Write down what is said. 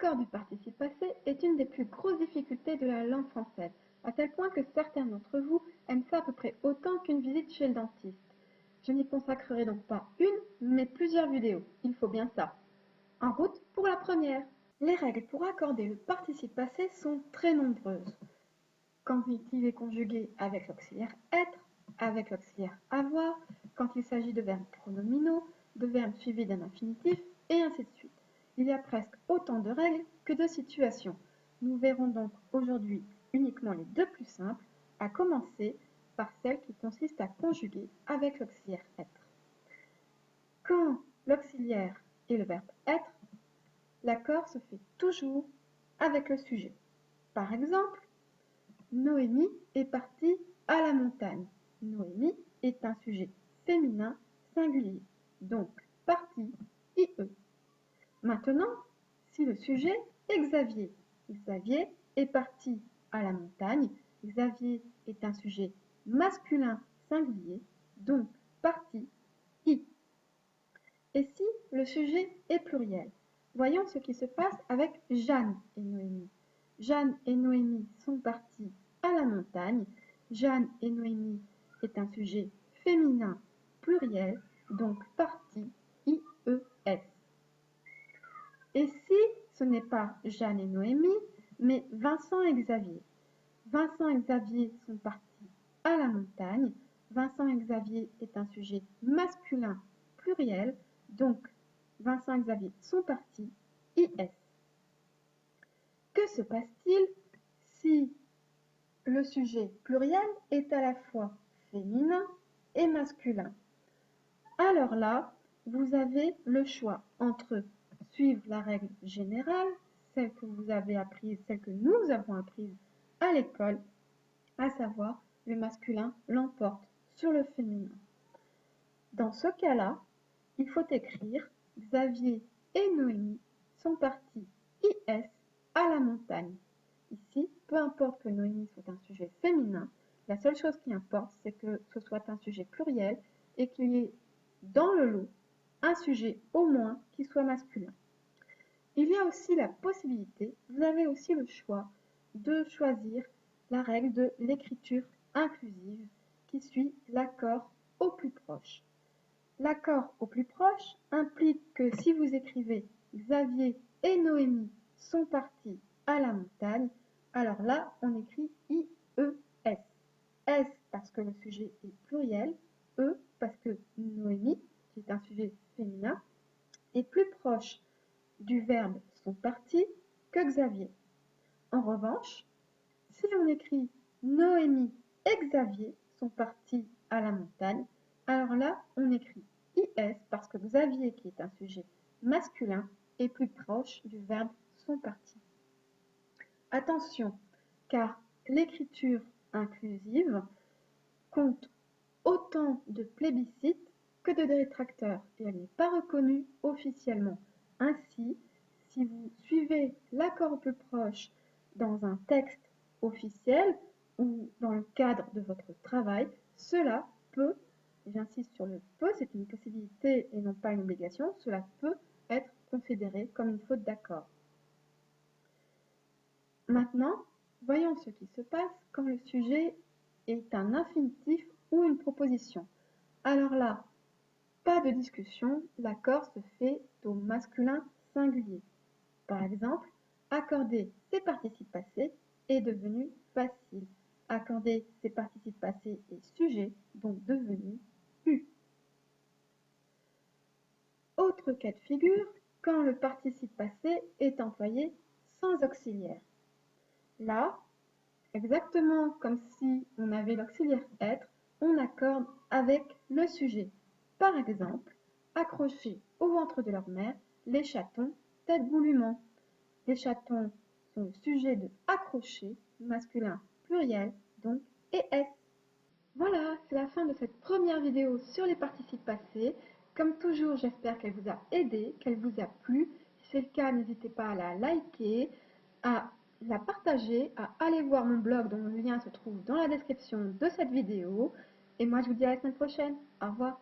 L'accord du participe passé est une des plus grosses difficultés de la langue française, à tel point que certains d'entre vous aiment ça à peu près autant qu'une visite chez le dentiste. Je n'y consacrerai donc pas une, mais plusieurs vidéos. Il faut bien ça. En route pour la première. Les règles pour accorder le participe passé sont très nombreuses. Quand il est conjugué avec l'auxiliaire être, avec l'auxiliaire avoir, quand il s'agit de verbes pronominaux, de verbes suivis d'un infinitif, et ainsi de suite. Il y a presque autant de règles que de situations. Nous verrons donc aujourd'hui uniquement les deux plus simples, à commencer par celle qui consiste à conjuguer avec l'auxiliaire être. Quand l'auxiliaire est le verbe être, l'accord se fait toujours avec le sujet. Par exemple, Noémie est partie à la montagne. Noémie est un sujet féminin singulier, donc partie IE. Maintenant, si le sujet est Xavier, Xavier est parti à la montagne, Xavier est un sujet masculin singulier, donc partie I. Et si le sujet est pluriel? Voyons ce qui se passe avec Jeanne et Noémie. Jeanne et Noémie sont partis à la montagne. Jeanne et Noémie est un sujet féminin pluriel, donc partie IES. Et si ce n'est pas Jeanne et Noémie, mais Vincent et Xavier? Vincent et Xavier sont partis à la montagne. Vincent et Xavier est un sujet masculin pluriel, donc Vincent et Xavier sont partis IS. Que se passe-t-il si le sujet pluriel est à la fois féminin et masculin? Alors là, vous avez le choix entre suivre la règle générale, celle que vous avez apprise, celle que nous avons apprise à l'école, à savoir le masculin l'emporte sur le féminin. Dans ce cas-là, il faut écrire Xavier et Noémie sont partis IS à la montagne. Ici, peu importe que Noémie soit un sujet féminin, la seule chose qui importe, c'est que ce soit un sujet pluriel et qu'il y ait dans le lot un sujet au moins qui soit masculin. Il y a aussi la possibilité, vous avez aussi le choix de choisir la règle de l'écriture inclusive qui suit l'accord au plus proche. L'accord au plus proche implique que si vous écrivez Xavier et Noémie sont partis à la montagne, alors là, on écrit IES. S parce que le sujet est pluriel, E parce que Noémie, qui est un sujet féminin, est plus proche du verbe sont partis que Xavier. En revanche, si on écrit Noémie et Xavier sont partis à la montagne, alors là, on écrit IS parce que Xavier, qui est un sujet masculin, est plus proche du verbe sont partis. Attention, car l'écriture inclusive compte autant de plébiscites que de détracteurs et elle n'est pas reconnue officiellement. Ainsi, si vous suivez l'accord plus proche dans un texte officiel ou dans le cadre de votre travail, cela peut, j'insiste sur le peut, c'est une possibilité et non pas une obligation, cela peut être considéré comme une faute d'accord. Maintenant, voyons ce qui se passe quand le sujet est un infinitif ou une proposition. Alors là, pas de discussion, l'accord se fait au masculin singulier. Par exemple, accorder ses participes passés est devenu facile. Accorder ses participes passés est sujet, donc devenu U. Autre cas de figure, quand le participe passé est employé sans auxiliaire. Là, exactement comme si on avait l'auxiliaire être, on accorde avec le sujet. Par exemple, accrochés au ventre de leur mère, les chatons tête goulûment. Les chatons sont le sujet de accrocher, masculin pluriel, donc ES. Voilà, c'est la fin de cette première vidéo sur les participes passés. Comme toujours, j'espère qu'elle vous a aidé, qu'elle vous a plu. Si c'est le cas, n'hésitez pas à la liker, à la partager, à aller voir mon blog dont le lien se trouve dans la description de cette vidéo. Et moi, je vous dis à la semaine prochaine. Au revoir.